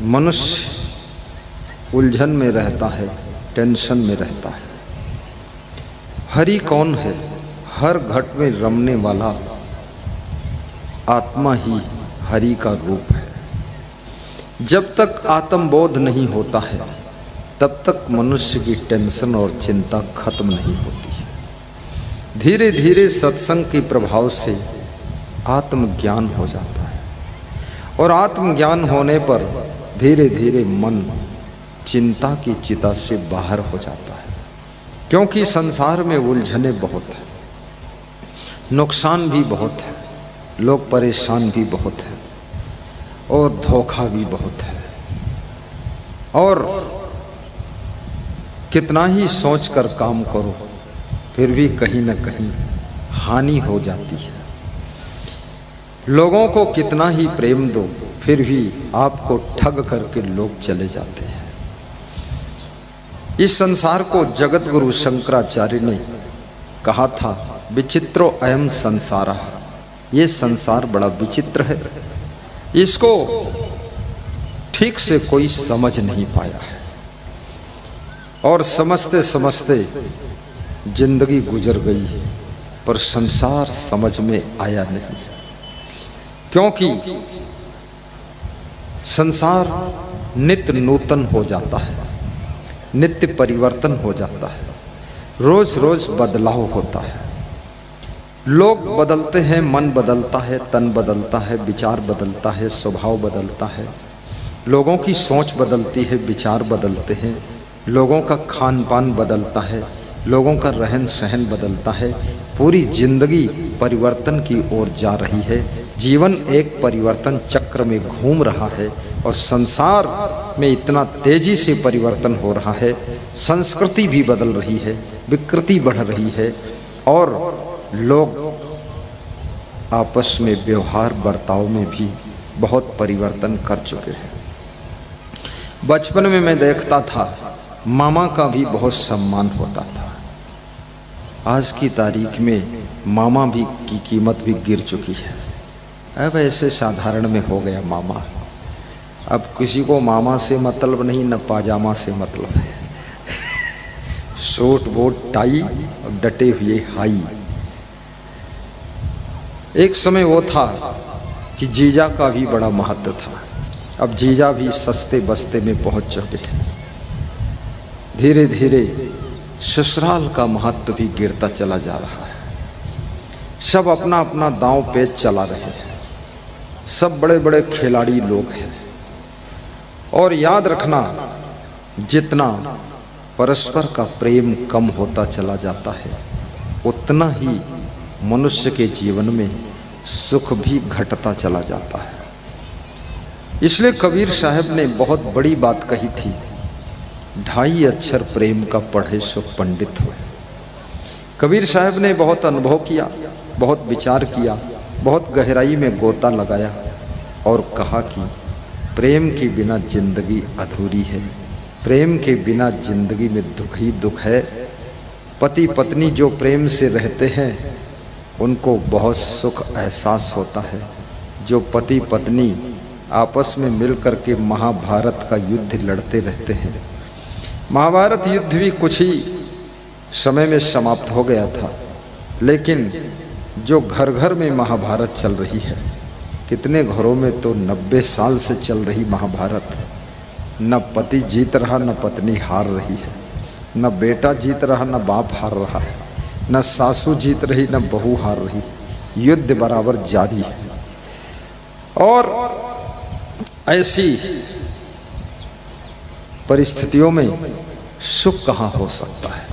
मनुष्य उलझन में रहता है, टेंशन में रहता है। हरि कौन है? हर घट में रमने वाला आत्मा ही हरि का रूप है। जब तक आत्मबोध नहीं होता है तब तक मनुष्य की टेंशन और चिंता खत्म नहीं होती है। धीरे धीरे सत्संग के प्रभाव से आत्मज्ञान हो जाता है और आत्मज्ञान होने पर धीरे धीरे मन चिंता की चिता से बाहर हो जाता है। क्योंकि संसार में उलझने बहुत है, नुकसान भी बहुत है, लोग परेशान भी बहुत है और धोखा भी बहुत है। और कितना ही सोच कर काम करो फिर भी कहीं न कहीं हानि हो जाती है। लोगों को कितना ही प्रेम दो फिर भी आपको ठग करके लोग चले जाते हैं। इस संसार को जगत गुरु शंकराचार्य ने कहा था, विचित्रो अयम संसारः, ये संसार बड़ा विचित्र है, इसको ठीक से कोई समझ नहीं पाया है। और समझते समझते जिंदगी गुजर गई है पर संसार समझ में आया नहीं है। क्योंकि संसार नित्य नूतन हो जाता है, नित्य परिवर्तन हो जाता है, रोज रोज बदलाव होता है। लोग बदलते हैं, मन बदलता है, तन बदलता है, विचार बदलता है, स्वभाव बदलता है, लोगों की सोच बदलती है, विचार बदलते हैं, लोगों का खान पान बदलता है, लोगों का रहन सहन बदलता है। पूरी जिंदगी परिवर्तन की ओर जा रही है। जीवन एक परिवर्तन चक्र में घूम रहा है और संसार में इतना तेजी से परिवर्तन हो रहा है। संस्कृति भी बदल रही है, विकृति बढ़ रही है और लोग आपस में व्यवहार बर्ताव में भी बहुत परिवर्तन कर चुके हैं। बचपन में मैं देखता था मामा का भी बहुत सम्मान होता था। आज की तारीख में मामा भी की कीमत भी गिर चुकी है। अब ऐसे साधारण में हो गया मामा। अब किसी को मामा से मतलब नहीं, न पाजामा से मतलब है। सूट बूट टाई और डटे हुए हाई। एक समय वो था कि जीजा का भी बड़ा महत्व था। अब जीजा भी सस्ते बस्ते में पहुंच चुके हैं। धीरे धीरे ससुराल का महत्व भी गिरता चला जा रहा है। सब अपना अपना दांव पेच चला रहे हैं। सब बड़े बड़े खिलाड़ी लोग हैं। और याद रखना, जितना परस्पर का प्रेम कम होता चला जाता है उतना ही मनुष्य के जीवन में सुख भी घटता चला जाता है। इसलिए कबीर साहब ने बहुत बड़ी बात कही थी, 2.5 अक्षर प्रेम का पढ़े सो पंडित हुए। कबीर साहब ने बहुत अनुभव किया, बहुत विचार किया, बहुत गहराई में गोता लगाया और कहा कि प्रेम के बिना जिंदगी अधूरी है, प्रेम के बिना जिंदगी में दुख ही दुख है। पति पत्नी जो प्रेम से रहते हैं उनको बहुत सुख एहसास होता है। जो पति पत्नी आपस में मिल कर के महाभारत का युद्ध लड़ते रहते हैं। महाभारत युद्ध भी कुछ ही समय में समाप्त हो गया था, लेकिन जो घर घर में महाभारत चल रही है, कितने घरों में तो 90 साल से चल रही महाभारत, न पति जीत रहा न पत्नी हार रही है, न बेटा जीत रहा न बाप हार रहा है, न सासू जीत रही न बहू हार रही, युद्ध बराबर जारी है। और ऐसी परिस्थितियों में सुख कहाँ हो सकता है।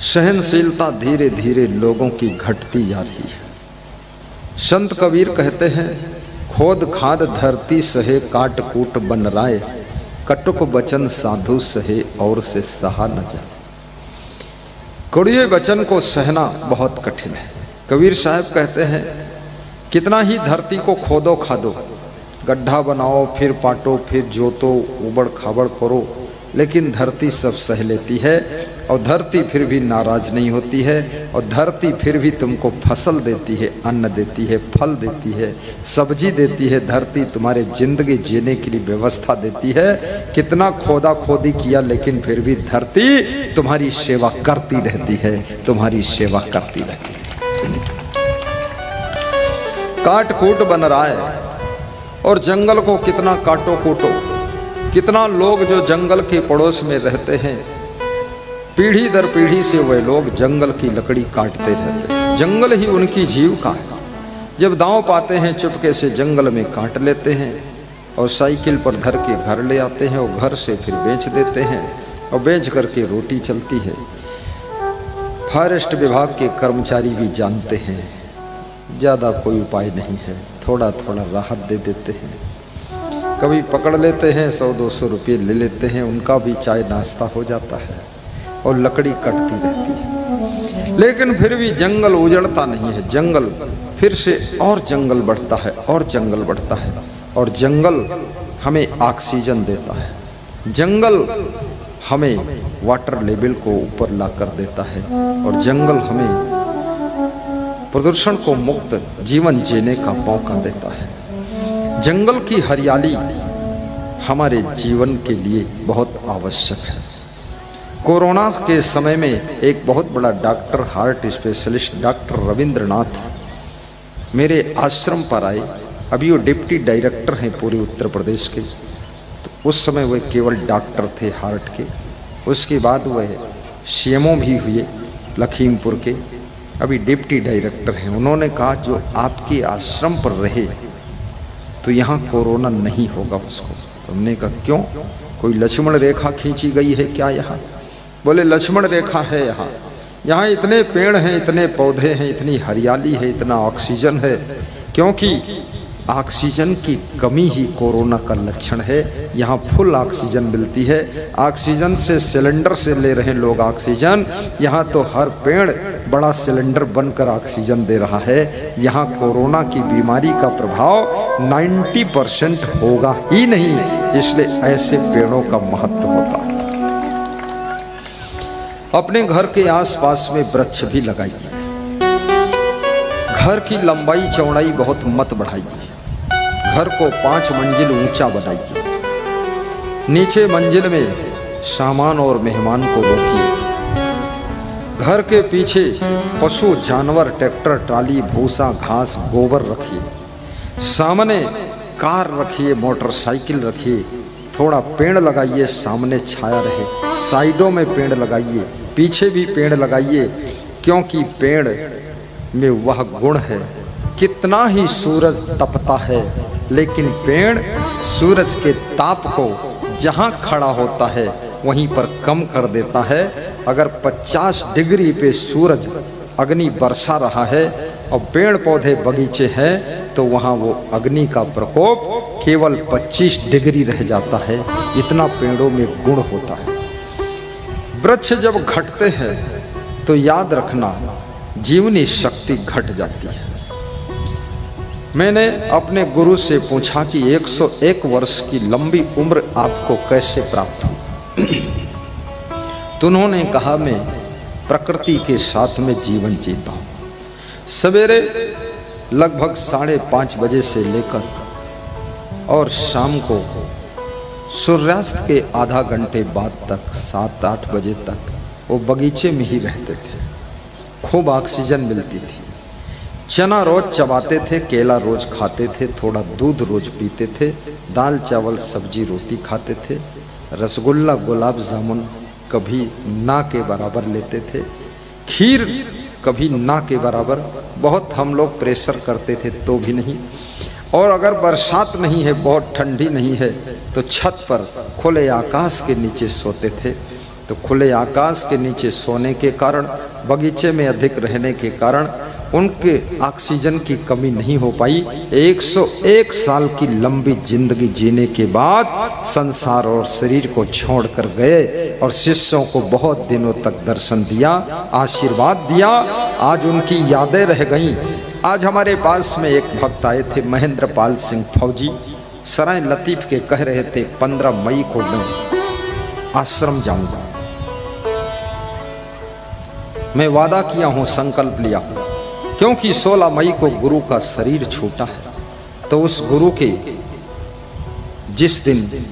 सहनशीलता धीरे धीरे लोगों की घटती जा रही है। संत कबीर कहते हैं, खोद खाद धरती सहे काट कूट बन राय, कटुक बचन साधु सहे और से सहा न जाए। कड़ुए वचन को सहना बहुत कठिन है। कबीर साहब कहते हैं, कितना ही धरती को खोदो खादो, गड्ढा बनाओ, फिर पाटो, फिर जोतो, उबड़ खाबड़ करो, लेकिन धरती सब सह लेती है, और धरती फिर भी नाराज नहीं होती है, और धरती फिर भी तुमको फसल देती है, अन्न देती है, फल देती है, सब्जी देती है। धरती तुम्हारे जिंदगी जीने के लिए व्यवस्था देती है। कितना खोदा खोदी किया, लेकिन फिर भी धरती तुम्हारी सेवा करती रहती है, तुम्हारी सेवा करती रहती है। काट कूट बन रहा है, और जंगल को कितना काटो कूटो। कितना लोग जो जंगल के पड़ोस में रहते हैं, पीढ़ी दर पीढ़ी से वे लोग जंगल की लकड़ी काटते रहते हैं। जंगल ही उनकी जीविका है। जब दांव पाते हैं चुपके से जंगल में काट लेते हैं, और साइकिल पर धर के घर ले आते हैं, और घर से फिर बेच देते हैं, और बेच करके रोटी चलती है। फॉरेस्ट विभाग के कर्मचारी भी जानते हैं ज़्यादा कोई उपाय नहीं है, थोड़ा थोड़ा राहत दे देते हैं। कभी पकड़ लेते हैं, 100-200 रुपये ले लेते हैं, उनका भी चाय नाश्ता हो जाता है, और लकड़ी कटती रहती है। लेकिन फिर भी जंगल उजड़ता नहीं है। जंगल फिर से और जंगल बढ़ता है, और जंगल बढ़ता है, और जंगल हमें ऑक्सीजन देता है। जंगल हमें वाटर लेवल को ऊपर ला कर देता है, और जंगल हमें प्रदूषण को मुक्त जीवन जीने का मौका देता है। जंगल की हरियाली हमारे जीवन के लिए बहुत आवश्यक है। कोरोना के समय में एक बहुत बड़ा doctor, heart specialist doctor Rabindranath मेरे आश्रम पर आए। अभी वो डिप्टी डायरेक्टर हैं पूरे उत्तर प्रदेश के। तो उस समय वे केवल डॉक्टर थे हार्ट के। उसके बाद वह सीएमओ भी हुए लखीमपुर के, अभी डिप्टी डायरेक्टर हैं। उन्होंने कहा जो आपके आश्रम पर रहे तो यहाँ कोरोना नहीं होगा उसको। तो हमने कहा क्यों, कोई लक्ष्मण रेखा खींची गई है क्या यहाँ? बोले लक्ष्मण रेखा है यहाँ। यहाँ इतने पेड़ हैं, इतने पौधे हैं, इतनी हरियाली है, इतना ऑक्सीजन है, क्योंकि ऑक्सीजन की कमी ही कोरोना का लक्षण है। यहाँ फुल ऑक्सीजन मिलती है। ऑक्सीजन से सिलेंडर से ले रहे लोग ऑक्सीजन, यहाँ तो हर पेड़ बड़ा सिलेंडर बनकर ऑक्सीजन दे रहा है। यहाँ कोरोना की बीमारी का प्रभाव 90% होगा ही नहीं, इसलिए ऐसे पेड़ों का महत्व होता है। अपने घर के आसपास में वृक्ष भी लगाइए। घर की लंबाई चौड़ाई बहुत मत बढ़ाइए। घर को 5 मंजिल ऊंचा बनाइए। नीचे मंजिल में सामान और मेहमान को रोकिए। घर के पीछे पशु जानवर, ट्रैक्टर, ट्राली, भूसा, घास, गोबर रखिए। सामने कार रखिए, मोटरसाइकिल रखिए। थोड़ा पेड़ लगाइए, सामने छाया रहे। साइडों में पेड़ लगाइए, पीछे भी पेड़ लगाइए, क्योंकि पेड़ में वह गुण है। कितना ही सूरज तपता है, लेकिन पेड़ सूरज के ताप को जहाँ खड़ा होता है वहीं पर कम कर देता है। अगर 50 डिग्री पे सूरज अग्नि बरसा रहा है और पेड़ पौधे बगीचे हैं, तो वहाँ वो अग्नि का प्रकोप केवल 25 डिग्री रह जाता है। इतना पेड़ों में गुण होता है। वृक्ष जब घटते हैं तो याद रखना जीवनी शक्ति घट जाती है। मैंने अपने गुरु से पूछा कि 101 वर्ष की लंबी उम्र आपको कैसे प्राप्त हुई? तो उन्होंने कहा मैं प्रकृति के साथ में जीवन जीता हूँ। सवेरे लगभग 5:30 बजे से लेकर और शाम को सूर्यास्त के आधा घंटे बाद तक 7-8 बजे तक वो बगीचे में ही रहते थे। खूब ऑक्सीजन मिलती थी। चना रोज चबाते थे, केला रोज खाते थे, थोड़ा दूध रोज पीते थे, दाल चावल सब्जी रोटी खाते थे, रसगुल्ला गुलाब जामुन कभी ना के बराबर लेते थे, खीर कभी ना के बराबर। बहुत हम लोग प्रेशर करते थे तो भी नहीं। और अगर बरसात नहीं है, बहुत ठंडी नहीं है, तो छत पर खुले आकाश के नीचे सोते थे। तो खुले आकाश के नीचे सोने के कारण, बगीचे में अधिक रहने के कारण उनके ऑक्सीजन की कमी नहीं हो पाई। 101 साल की लंबी जिंदगी जीने के बाद संसार और शरीर को छोड़कर गए और शिष्यों को बहुत दिनों तक दर्शन दिया, आशीर्वाद दिया। आज उनकी यादें रह गईं। आज हमारे पास में एक भक्त आए थे, महेंद्र पाल सिंह फौजी, सराय लतीफ के, कह रहे थे 15 मई को मैं आश्रम जाऊंगा। मैं वादा किया हूं, संकल्प लिया हूं, क्योंकि 16 मई को गुरु का शरीर छूटा है, तो उस गुरु के जिस दिन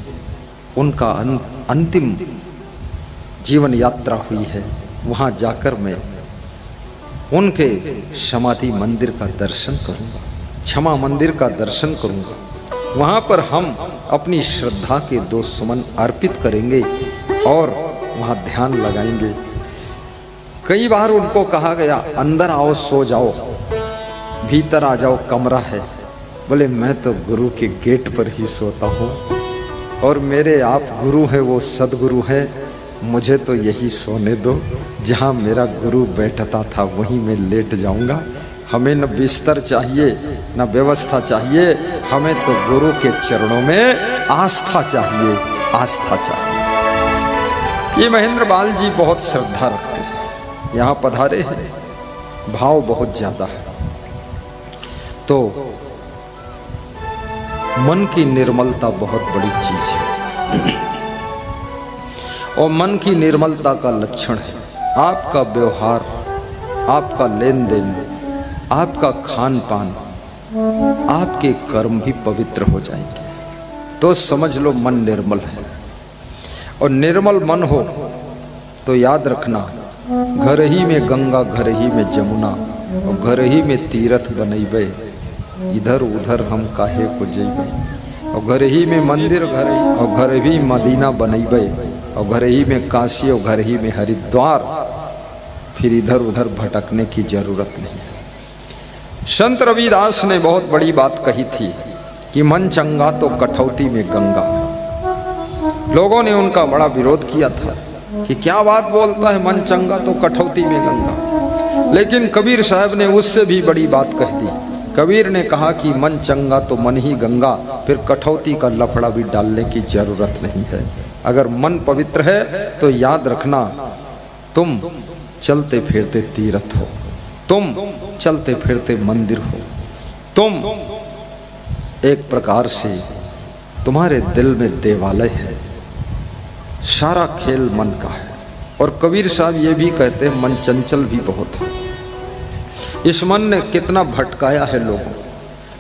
उनका अंतिम जीवन यात्रा हुई है, वहां जाकर मैं उनके समाधि मंदिर का दर्शन करूंगा, क्षमा मंदिर का दर्शन करूंगा। वहां पर हम अपनी श्रद्धा के 2 सुमन अर्पित करेंगे और वहां ध्यान लगाएंगे। कई बार उनको कहा गया अंदर आओ, सो जाओ, भीतर आ जाओ, कमरा है। बोले मैं तो गुरु के गेट पर ही सोता हूँ और मेरे आप गुरु है, वो सदगुरु है, मुझे तो यही सोने दो, जहाँ मेरा गुरु बैठता था वहीं मैं लेट जाऊंगा। हमें न बिस्तर चाहिए न व्यवस्था चाहिए, हमें तो गुरु के चरणों में आस्था चाहिए, आस्था चाहिए। ये महेंद्र बाल जी बहुत श्रद्धा रखते हैं, यहाँ पधारे हैं, भाव बहुत ज्यादा है। तो मन की निर्मलता बहुत बड़ी चीज है और मन की निर्मलता का लक्षण है आपका व्यवहार, आपका लेन देन, आपका खान पान, आपके कर्म भी पवित्र हो जाएंगे। तो समझ लो मन निर्मल है। और निर्मल मन हो तो याद रखना, घर ही में गंगा, घर ही में जमुना और घर ही में तीर्थ बनैबे, इधर उधर हम काहे को जइबे। और घर ही में मंदिर, घर ही और घर ही मदीना बनैबे, और घर ही में काशी और घर ही में हरिद्वार, फिर इधर उधर भटकने की जरूरत नहीं है। संत रविदास ने बहुत बड़ी बात कही थी कि मन चंगा तो कठौती में गंगा। लोगों ने उनका बड़ा विरोध किया था कि क्या बात बोलता है, मन चंगा तो कठौती में गंगा। लेकिन कबीर साहब ने उससे भी बड़ी बात कह दी। कबीर ने कहा कि मन चंगा तो मन ही गंगा, फिर कठौती का लफड़ा भी डालने की जरूरत नहीं है। अगर मन पवित्र है तो याद रखना, तुम चलते फिरते तीर्थ हो, तुम चलते फिरते मंदिर हो, तुम एक प्रकार से तुम्हारे दिल में देवालय है। सारा खेल मन का है। और कबीर साहब ये भी कहते हैं मन चंचल भी बहुत है। इस मन ने कितना भटकाया है लोगों,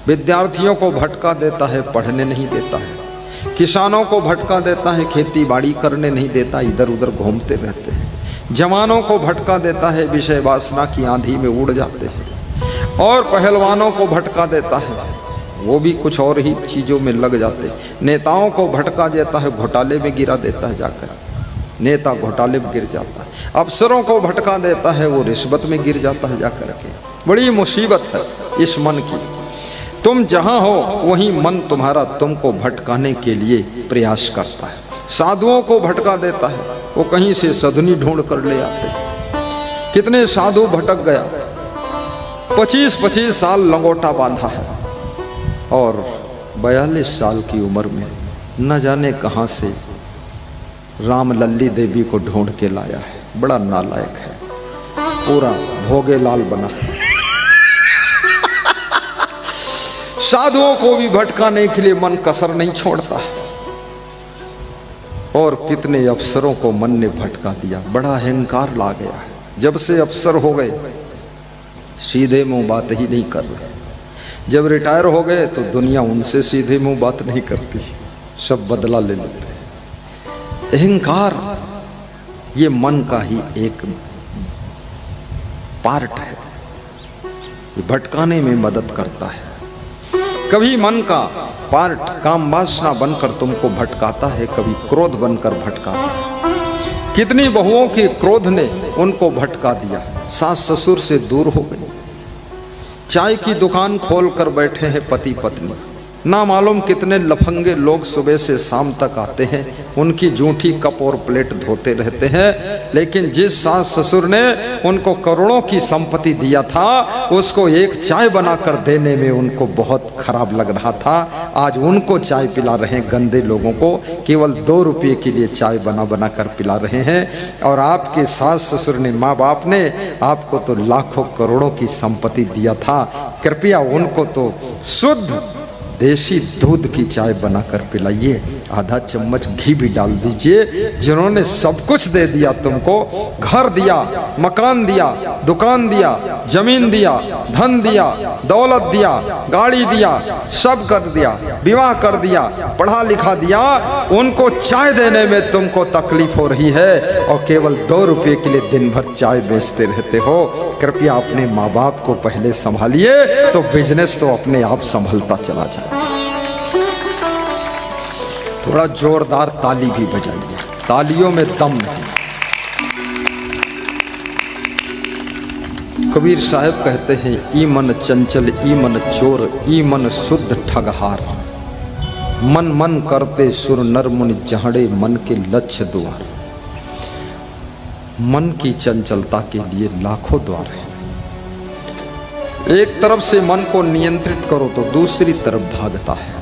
विद्यार्थियों को भटका देता है, पढ़ने नहीं देता है, किसानों को भटका देता है, खेती बाड़ी करने नहीं देता, इधर उधर घूमते रहते हैं, जवानों को भटका देता है, विषय वासना की आंधी में उड़ जाते हैं, और पहलवानों को भटका देता है, वो भी कुछ और ही चीज़ों में लग जाते हैं। नेताओं को भटका देता है, घोटाले में गिरा देता है, जाकर नेता घोटाले में गिर जाता है। अफसरों को भटका देता है, वो रिश्वत में गिर जाता है जाकर के। बड़ी मुसीबत है इस मन की। तुम जहाँ हो वहीं मन तुम्हारा तुमको भटकाने के लिए प्रयास करता है। साधुओं को भटका देता है, वो कहीं से सधुनी ढूंढ कर ले आते। कितने साधु भटक गया, 25-25 साल लंगोटा बांधा है और 42 साल की उम्र में न जाने कहां से राम लल्ली देवी को ढूंढ के लाया है। बड़ा नालायक है, पूरा भोगे लाल बना है। साधुओं को भी भटकाने के लिए मन कसर नहीं छोड़ता है। और कितने अफसरों को मन ने भटका दिया, बड़ा अहंकार ला गया है। जब से अफसर हो गए सीधे मुंह बात ही नहीं कर रहे। जब रिटायर हो गए तो दुनिया उनसे सीधे मुंह बात नहीं करती, सब बदला ले लेते हैं। अहंकार ये मन का ही एक पार्ट है, ये भटकाने में मदद करता है। कभी मन का पार्ट काम वासना बनकर तुमको भटकाता है, कभी क्रोध बनकर भटकाता है। कितनी बहुओं के क्रोध ने उनको भटका दिया, सास ससुर से दूर हो गई। चाय की दुकान खोल कर बैठे हैं पति पत्नी, ना मालूम कितने लफंगे लोग सुबह से शाम तक आते हैं, उनकी जूठी कप और प्लेट धोते रहते हैं। लेकिन जिस सास ससुर ने उनको करोड़ों की संपत्ति दिया था, उसको एक चाय बनाकर देने में उनको बहुत खराब लग रहा था। आज उनको चाय पिला रहे हैं, गंदे लोगों को केवल 2 रुपये के लिए चाय बना बना कर पिला रहे हैं। और आपके सास ससुर ने, माँ बाप ने आपको तो लाखों करोड़ों की संपत्ति दिया था, कृपया उनको तो शुद्ध देसी दूध की चाय बनाकर पिलाइए। आधा चम्मच घी भी डाल दीजिए। जिन्होंने सब कुछ दे दिया तुमको, घर दिया, मकान दिया, दुकान दिया, जमीन दिया, धन दिया, दौलत दिया, गाड़ी दिया, सब कर दिया, विवाह कर दिया, पढ़ा लिखा दिया, उनको चाय देने में तुमको तकलीफ हो रही है और केवल 2 रुपये के लिए दिन भर चाय बेचते रहते हो। कृपया अपने माँ बाप को पहले संभालिए, तो बिजनेस तो अपने आप संभलता चला जाए। थोड़ा जोरदार ताली भी बजाइए, तालियों में दम नहीं। कबीर साहब कहते हैं, ई मन चंचल, ई मन चोर, ई मन शुद्ध ठगहार, मन मन करते सुर नर मुनि जहड़े मन के लक्ष्य द्वार। मन की चंचलता के लिए लाखों द्वार हैं। एक तरफ से मन को नियंत्रित करो तो दूसरी तरफ भागता है।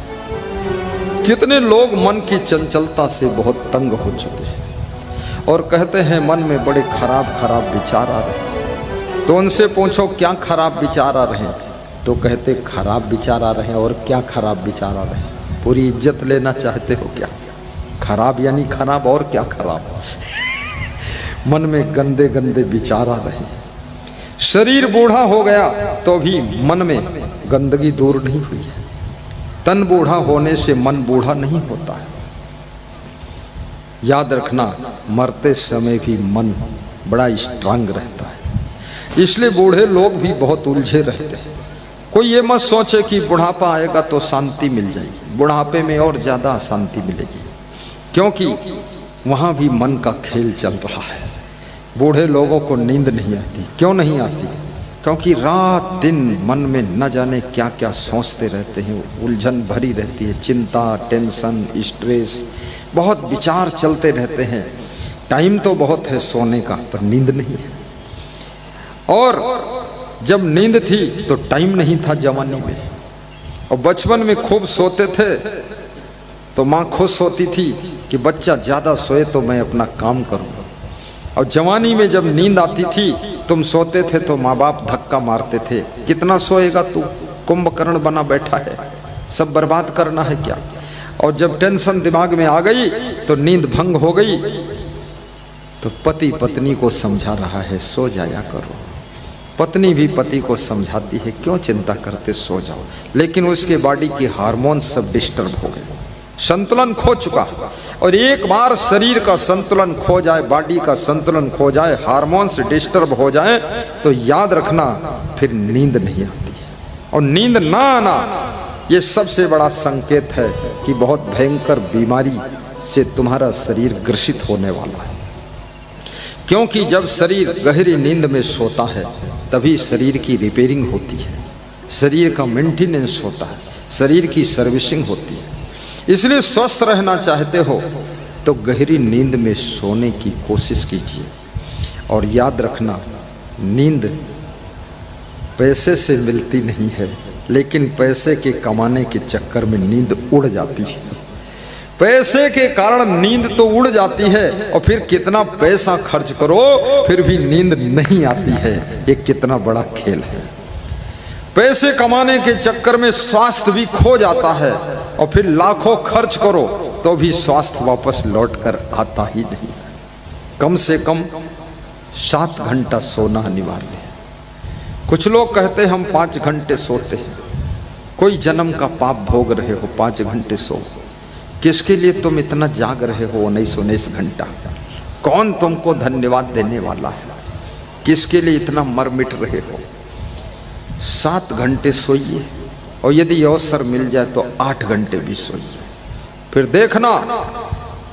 कितने लोग मन की चंचलता से बहुत तंग हो चुके हैं और कहते हैं मन में बड़े खराब खराब विचार आ रहे हैं। तो उनसे पूछो क्या खराब विचार आ रहे हैं, तो कहते खराब विचार आ रहे हैं। और क्या खराब विचार आ रहे हैं? पूरी इज्जत लेना चाहते हो क्या? खराब यानी खराब, और क्या खराब? मन में गंदे गंदे विचार आ रहे हैं। शरीर बूढ़ा हो गया तो भी मन में गंदगी दूर नहीं हुई है। तन बूढ़ा होने से मन बूढ़ा नहीं होता है। याद रखना, मरते समय भी मन बड़ा स्ट्रांग रहता है। इसलिए बूढ़े लोग भी बहुत उलझे रहते हैं। कोई ये मत सोचे कि बुढ़ापा आएगा तो शांति मिल जाएगी। बुढ़ापे में और ज़्यादा शांति मिलेगी, क्योंकि वहाँ भी मन का खेल चल रहा है। बूढ़े लोगों को नींद नहीं आती। क्यों नहीं आती? क्योंकि रात दिन मन में न जाने क्या क्या सोचते रहते हैं, उलझन भरी रहती है, चिंता, टेंशन, स्ट्रेस, बहुत विचार चलते रहते हैं। टाइम तो बहुत है सोने का, पर नींद नहीं है। और जब नींद थी तो टाइम नहीं था जवानी में। और बचपन में खूब सोते थे तो माँ खुश होती थी कि बच्चा ज़्यादा सोए तो मैं अपना काम करूँ। और जवानी में जब नींद आती थी, तुम सोते थे तो माँ बाप धक्का मारते थे, कितना सोएगा तू, कुंभकर्ण बना बैठा है, सब बर्बाद करना है क्या? और जब टेंशन दिमाग में आ गई तो नींद भंग हो गई, तो पति पत्नी को समझा रहा है सो जाया करो। पत्नी भी पति को समझाती है क्यों चिंता करते, सो जाओ। लेकिन उसके बॉडी के हार्मोन सब डिस्टर्ब हो गए, संतुलन खो चुका। और एक बार शरीर का संतुलन खो जाए, बॉडी का संतुलन खो जाए, हार्मोन्स डिस्टर्ब हो जाए, तो याद रखना फिर नींद नहीं आती है। और नींद ना आना ये सबसे बड़ा संकेत है कि बहुत भयंकर बीमारी से तुम्हारा शरीर ग्रसित होने वाला है। क्योंकि जब शरीर गहरी नींद में सोता है तभी शरीर की रिपेयरिंग होती है, शरीर का मेंटेनेंस होता है, शरीर की सर्विसिंग होती है। इसलिए स्वस्थ रहना चाहते हो तो गहरी नींद में सोने की कोशिश कीजिए। और याद रखना, नींद पैसे से मिलती नहीं है, लेकिन पैसे के कमाने के चक्कर में नींद उड़ जाती है। पैसे के कारण नींद तो उड़ जाती है और फिर कितना पैसा खर्च करो फिर भी नींद नहीं आती है। ये कितना बड़ा खेल है। पैसे कमाने के चक्कर में स्वास्थ्य भी खो जाता है और फिर लाखों खर्च करो तो भी स्वास्थ्य वापस लौट कर आता ही नहीं। कम से कम 7 घंटा सोना अनिवार्य है। कुछ लोग कहते हैं हम 5 घंटे सोते हैं। कोई जन्म का पाप भोग रहे हो, 5 घंटे सो। किसके लिए तुम इतना जाग रहे हो 19 घंटा? कौन तुमको धन्यवाद देने वाला है? किसके लिए इतना मर मिट रहे हो? 7 घंटे सोइए और यदि अवसर मिल जाए तो 8 घंटे भी सोइए। फिर देखना,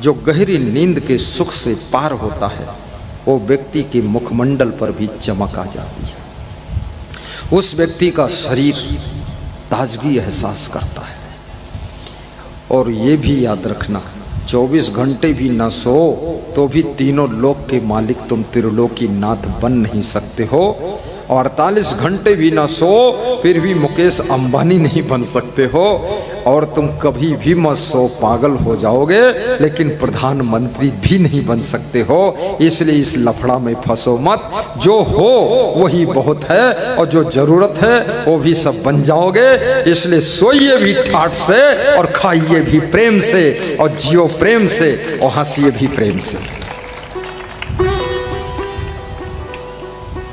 जो गहरी नींद के सुख से पार होता है वो व्यक्ति के मुखमंडल पर भी चमक आ जाती है। उस व्यक्ति का शरीर ताजगी एहसास करता है। और ये भी याद रखना, 24 घंटे भी न सो तो भी तीनों लोक के मालिक तुम त्रिलोकी नाथ बन नहीं सकते हो। और 48 घंटे भी ना सो फिर भी मुकेश अंबानी नहीं बन सकते हो। और तुम कभी भी मत सो, पागल हो जाओगे, लेकिन प्रधानमंत्री भी नहीं बन सकते हो। इसलिए इस लफड़ा में फंसो मत। जो हो वही बहुत है और जो जरूरत है वो भी सब बन जाओगे। इसलिए सोइए भी ठाठ से और खाइए भी प्रेम से और जियो प्रेम से और हंसिए भी प्रेम से।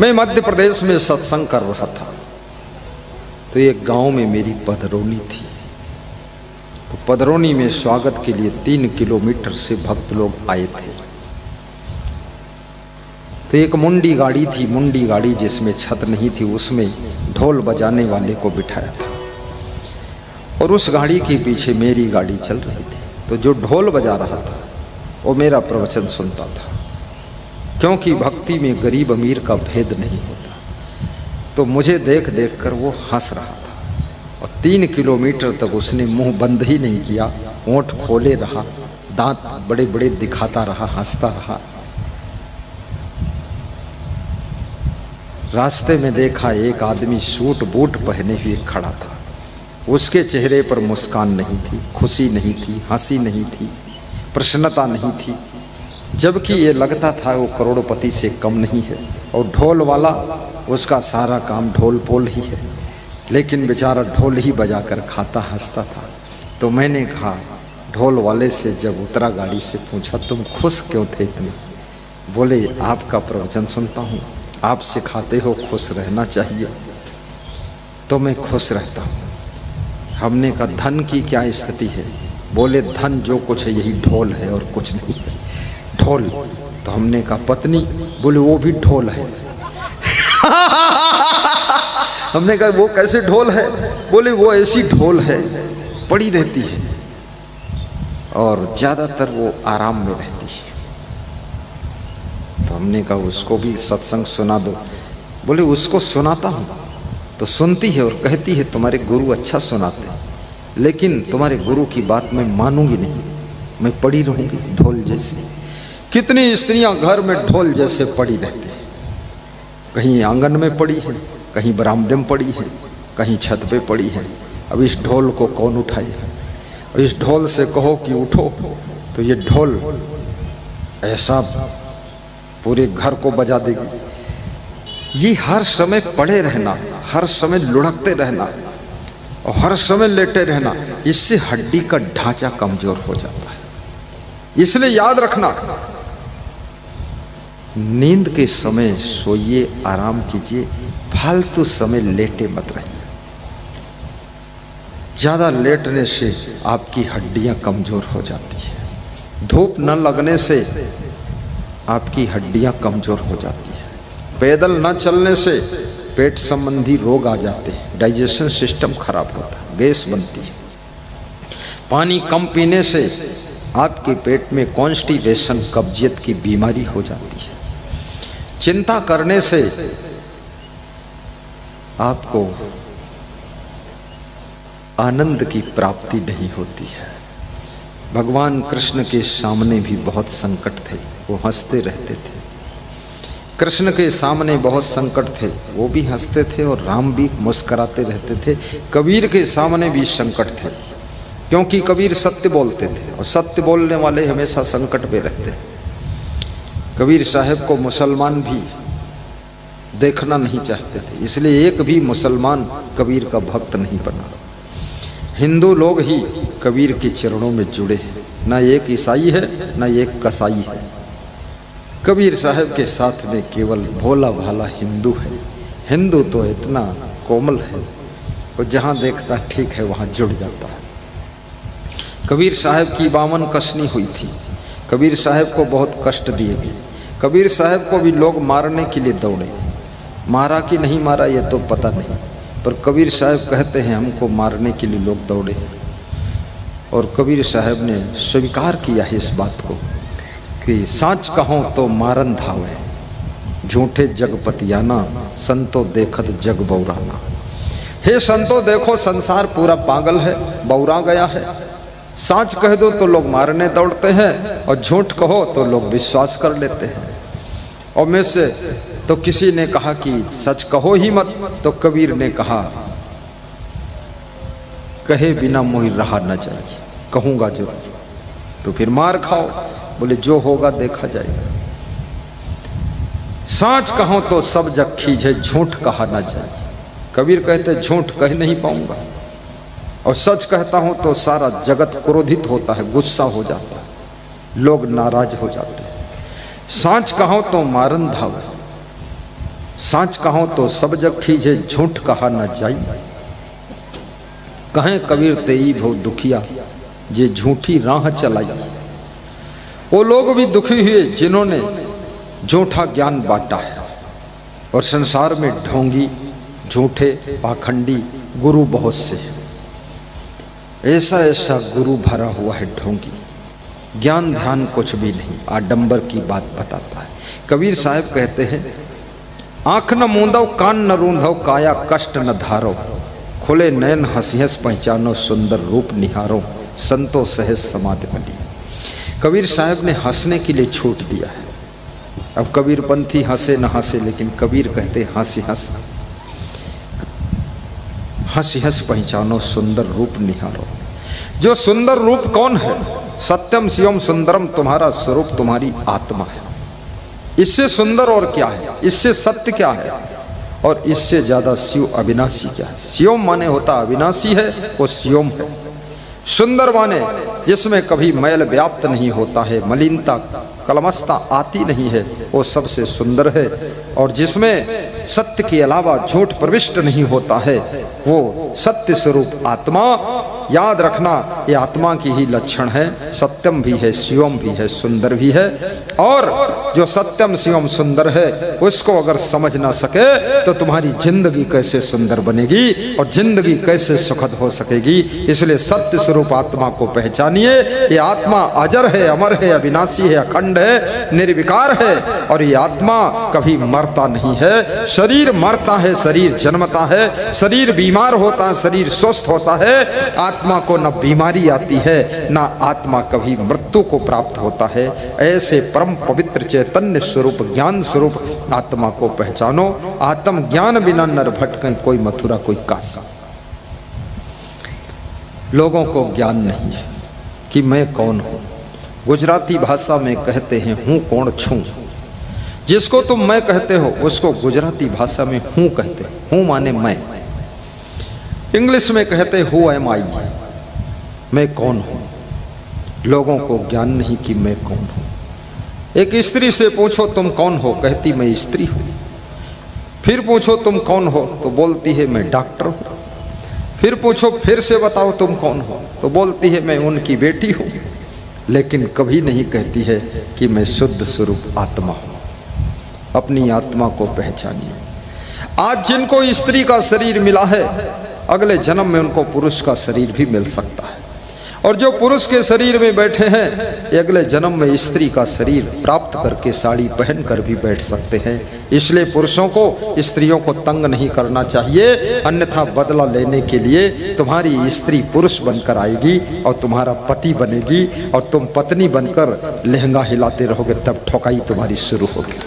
मैं मध्य प्रदेश में सत्संग कर रहा था तो एक गांव में मेरी पधरौनी थी। तो पधरौनी में स्वागत के लिए 3 किलोमीटर से भक्त लोग आए थे। तो एक मुंडी गाड़ी थी, मुंडी गाड़ी जिसमें छत नहीं थी, उसमें ढोल बजाने वाले को बिठाया था और उस गाड़ी के पीछे मेरी गाड़ी चल रही थी। तो जो ढोल बजा रहा था वो मेरा प्रवचन सुनता था, क्योंकि भक्ति में गरीब अमीर का भेद नहीं होता। तो मुझे देख देख कर वो हंस रहा था और 3 किलोमीटर तक उसने मुंह बंद ही नहीं किया, होंठ खोले रहा, दांत बड़े बड़े दिखाता रहा, हंसता रहा। रास्ते में देखा एक आदमी सूट बूट पहने हुए खड़ा था। उसके चेहरे पर मुस्कान नहीं थी, खुशी नहीं थी, हंसी नहीं थी, प्रसन्नता नहीं थी, जबकि ये लगता था वो करोड़पति से कम नहीं है। और ढोल वाला, उसका सारा काम ढोल पोल ही है, लेकिन बेचारा ढोल ही बजाकर खाता हंसता था। तो मैंने कहा ढोल वाले से, जब उतरा गाड़ी से, पूछा तुम खुश क्यों थे इतने? बोले आपका प्रवचन सुनता हूँ, आप सिखाते हो खुश रहना चाहिए, तो मैं खुश रहता हूँ। हमने कहा धन की क्या स्थिति है? बोले धन जो कुछ है यही ढोल है और कुछ नहीं है। ढोल? तो हमने कहा पत्नी? बोले वो भी ढोल है। हमने कहा वो कैसे ढोल है? बोले वो ऐसी ढोल है, पड़ी रहती है और ज़्यादातर वो आराम में रहती है। तो हमने कहा उसको भी सत्संग सुना दो। बोले उसको सुनाता हूँ तो सुनती है और कहती है तुम्हारे गुरु अच्छा सुनाते हैं, लेकिन तुम्हारे गुरु की बात मैं मानूंगी नहीं, मैं पड़ी रहूंगी ढोल जैसी। कितनी स्त्रियां घर में ढोल जैसे पड़ी रहती हैं, कहीं आंगन में पड़ी है, कहीं बरामदे में पड़ी है, कहीं छत पे पड़ी है। अब इस ढोल को कौन उठाए? और इस ढोल से कहो कि उठो तो ये ढोल ऐसा पूरे घर को बजा देगी। ये हर समय पड़े रहना, हर समय लुढ़कते रहना और हर समय लेटे रहना, इससे हड्डी का ढांचा कमजोर हो जाता है। इसलिए याद रखना, नींद के समय सोइए, आराम कीजिए, फालतू समय लेटे मत रहिए। ज्यादा लेटने से आपकी हड्डियां कमजोर हो जाती है। धूप न लगने से आपकी हड्डियां कमजोर हो जाती है। पैदल न चलने से पेट संबंधी रोग आ जाते हैं, डाइजेशन सिस्टम खराब होता है, गैस बनती है। पानी कम पीने से आपके पेट में कॉन्स्टिपेशन, कब्जियत की बीमारी हो जाती है। चिंता करने से आपको आनंद की प्राप्ति नहीं होती है। भगवान कृष्ण के सामने भी बहुत संकट थे, वो हंसते रहते थे। कृष्ण के सामने बहुत संकट थे, वो भी हंसते थे और राम भी मुस्कुराते रहते थे। कबीर के सामने भी संकट थे, क्योंकि कबीर सत्य बोलते थे और सत्य बोलने वाले हमेशा संकट में रहते। कबीर साहब को मुसलमान भी देखना नहीं चाहते थे, इसलिए एक भी मुसलमान कबीर का भक्त नहीं बना। हिंदू लोग ही कबीर के चरणों में जुड़े हैं, ना एक ईसाई है ना एक कसाई है। कबीर साहब के साथ में केवल भोला भाला हिंदू है। हिंदू तो इतना कोमल है, वो जहाँ देखता ठीक है वहाँ जुड़ जाता है। कबीर साहब की 52 कसनी हुई थी। कबीर साहब को बहुत कष्ट दिए गए। कबीर साहब को भी लोग मारने के लिए दौड़े। मारा कि नहीं मारा ये तो पता नहीं, पर कबीर साहब कहते हैं हमको मारने के लिए लोग दौड़े। और कबीर साहब ने स्वीकार किया है इस बात को कि साँच कहो तो मारन धावे, झूठे जगपतियाना, संतो देखत जग बौराना। हे संतो देखो संसार पूरा पागल है, बौरा गया है। साँच कह दो तो लोग मारने दौड़ते हैं और झूठ कहो तो लोग विश्वास कर लेते हैं। और मैं से तो किसी ने कहा कि सच कहो ही मत, तो कबीर ने कहा कहे बिना मोहि रहा न जाए, कहूंगा जरूर। तो फिर मार खाओ, बोले जो होगा देखा जाएगा। सांच कहो तो सब जग खींचे, झूठ कहा न जाए। कबीर कहते झूठ कह नहीं पाऊंगा, और सच कहता हूं तो सारा जगत क्रोधित होता है, गुस्सा हो जाता है, लोग नाराज हो जाते हैं। सांच कहो तो मारन धावे, सांच कहो तो सब जग खींचे, झूठ कहा न जाई। कहें कबीर तेई भो दुखिया, जे झूठी राह चलाई। वो लोग भी दुखी हुए जिन्होंने झूठा ज्ञान बांटा है, और संसार में ढोंगी, झूठे, पाखंडी गुरु बहुत से हैं। ऐसा ऐसा गुरु भरा हुआ है ढोंगी, ज्ञान ध्यान कुछ भी नहीं, आडंबर की बात बताता है। कबीर साहब कहते हैं आंख न मूंदो, कान न रूंधो, काया कष्ट न धारो, खुले नयन हंसी हंस पहचानो, सुंदर रूप निहारो, संतो सहज समाधि बनी। कबीर साहब ने हंसने के लिए छूट दिया है। अब कबीर पंथी हंसे न हंसे, लेकिन कबीर कहते हंसी हंस, हंसी हंस पहचानो, सुंदर रूप निहारो। जो सुंदर रूप कौन है? सत्यम शिवम सुंदरम, तुम्हारा स्वरूप तुम्हारी आत्मा है। इससे सुंदर और क्या है, इससे सत्य क्या है, और इससे ज्यादा शिव अविनाशी क्या है। शिवम माने होता अविनाशी है, वो शिवम है। सुंदर माने जिसमें कभी मैल व्याप्त नहीं होता है, मलिनता कलमस्ता आती नहीं है, वो सबसे सुंदर है। और जिसमें सत्य के अलावा झूठ प्रविष्ट नहीं होता है, वो सत्य स्वरूप आत्मा। याद रखना, ये आत्मा की ही लक्षण है। सत्यम भी है, शिवम भी है, सुंदर भी है। और जो सत्यम शिवम सुंदर है, उसको अगर समझ ना सके तो तुम्हारी जिंदगी कैसे सुंदर बनेगी और जिंदगी कैसे सुखद हो सकेगी। इसलिए सत्य स्वरूप आत्मा को पहचानिए। ये आत्मा अजर है, अमर है, अविनाशी है, अखंड है, निर्विकार है। और ये आत्मा कभी मरता नहीं है। शरीर मरता है, शरीर जन्मता है, शरीर बीमार होता है, शरीर स्वस्थ होता है। आत्मा को न बीमारी आती है, न आत्मा कभी मृत्यु को प्राप्त होता है। ऐसे परम पवित्र चैतन्य स्वरूप ज्ञान स्वरूप आत्मा को पहचानो। आत्म ज्ञान बिना नर भटके, कोई मथुरा कोई काशी। लोगों को ज्ञान नहीं है कि मैं कौन हूं। गुजराती भाषा में कहते हैं हूं कौन छू। जिसको तुम मैं कहते हो उसको गुजराती भाषा में हूं कहते हैं। हूं माने मैं। इंग्लिश में कहते हु एम आई, मैं कौन हूं। लोगों को ज्ञान नहीं कि मैं कौन हूं। एक स्त्री से पूछो तुम कौन हो, कहती मैं स्त्री हूं। फिर पूछो तुम कौन हो, तो बोलती है मैं डॉक्टर हूं। फिर पूछो फिर से बताओ तुम कौन हो, तो बोलती है मैं उनकी बेटी हूं। लेकिन कभी नहीं कहती है कि मैं शुद्ध स्वरूप आत्मा हूं। अपनी आत्मा को पहचानिए। आज जिनको स्त्री का शरीर मिला है, अगले जन्म में उनको पुरुष का शरीर भी मिल सकता है। और जो पुरुष के शरीर में बैठे हैं, अगले जन्म में स्त्री का शरीर प्राप्त करके साड़ी पहनकर भी बैठ सकते हैं। इसलिए पुरुषों को स्त्रियों को तंग नहीं करना चाहिए, अन्यथा बदला लेने के लिए तुम्हारी स्त्री पुरुष बनकर आएगी और तुम्हारा पति बनेगी, और तुम पत्नी बनकर लहंगा हिलाते रहोगे, तब ठोकाई तुम्हारी शुरू होगी।